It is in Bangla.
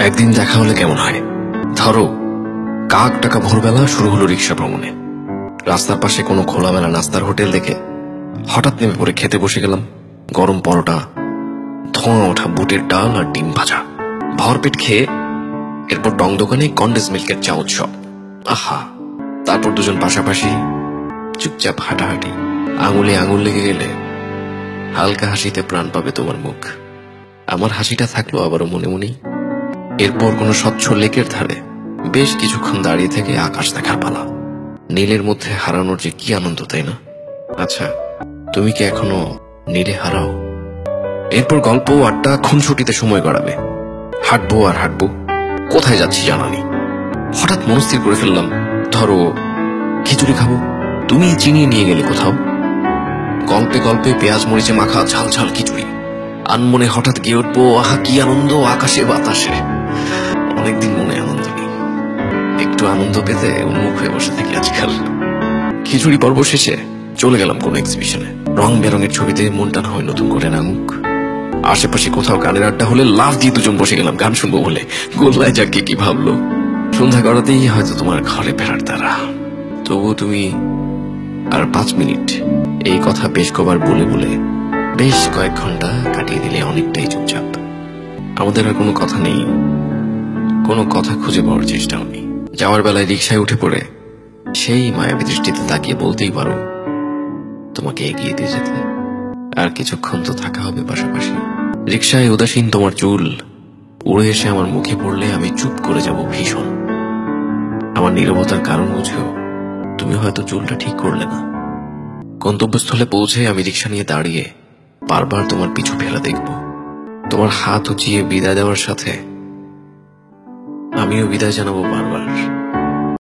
একদিন দেখা হলে কেমন হয়? ধরো কাক টাকা ভোরবেলা শুরু হলো রিক্সা ভ্রমণে। রাস্তার পাশে কোনো খোলামেলা নাস্তার হোটেল দেখে হঠাৎ নেমে পড়ে খেতে বসে গেলাম। গরম পরোটা, ধোঁয়া ওঠা বুটের ডাল আর ডিম ভাজা। ভরপেট খেয়ে এরপর টং দোকানে কন্ডেন্স মিল্কের চা উৎসব। আহা! তারপর দুজন পাশাপাশি চুপচাপ হাঁটাহাঁটি। আঙুলে আঙুল লেগে গেলে হালকা হাসিতে প্রাণ পাবে তোমার মুখ। আমার হাসিটা থাকলো আবারও মনে মনেই। এরপর কোনো স্বচ্ছ লেকের ধারে বেশ কিছুক্ষণ দাঁড়িয়ে থেকে আকাশ দেখার পালা। নীলের মধ্যে হারানোর যে কি আনন্দ, তাই না? আচ্ছা, তুমি কি এখনো নীলে হারাও? এরপর গল্প, আড্ডা, খুনসুটিতে সময় গড়াবে। হাঁটবো আর হাঁটবো, কোথায় যাচ্ছি জানা নেই। হঠাৎ মনস্থির করে ফেললাম, ধরো খিচুড়ি খাবো, তুমি চিনিয়ে নিয়ে গেলে কোথাও। গল্পে গল্পে পেঁয়াজ মরিচে মাখা ঝাল ঝাল খিচুড়ি। আনমনে হঠাৎ গিয়ে উঠবো, আহা কি আনন্দ আকাশে বাতাসে। অনেকদিন মনে আনন্দ নেই, একটু আনন্দ পেতে উন্মুখ হয়ে বসে থাকি আজকাল। খিচুড়ি পর্ব শেষে চলে গেলাম কোন এক্সিবিশনে। রং বেরঙের ছবিতে মন টানা হয় নতুন করে নামুক। আশেপাশে কোথাও গানের আড্ডা হলে লাফ দিয়ে দুজন বসে গেলাম গান শুনবো বলে। গোল্লায় যাকে কি ভাবলো। সন্ধ্যা গড়াতেই হয়তো তোমার ঘরে ফেরার দ্বারা। তবু তুমি আর 5 মিনিট, এই কথা বেশ কবার বলে বলে বেশ কয়েক ঘন্টা কাটিয়ে দিলে অনেকটাই চুপচাপ। আমাদের আর কোনো কথা নেই, কোনো কথা খুঁজে পাওয়ার চেষ্টাও নেই। যাওয়ার বেলায় রিক্সায় উঠে পড়ে সেই মায়াবী দৃষ্টিতে তাকিয়ে বলতেই পারো, তোমাকে এগিয়ে দিয়ে যেতে আর কিছুক্ষণ তো থাকা হবে পাশাপাশি। রিক্সায় উদাসীন তোমার চুল উড়ে এসে আমার মুখে পড়লে আমি চুপ করে যাব ভীষণ। আমার নীরবতার কারণ বুঝেও তুমি হয়তো চুলটা ঠিক করলে না। গন্তব্যস্থলে পৌঁছে আমি রিক্সা নিয়ে দাঁড়িয়ে বারবার তোমার পিছু ফেলা দেখব। তোমার হাত উঁচিয়ে বিদায় দেওয়ার সাথে আমিও বিদায় জানাবো বারবার।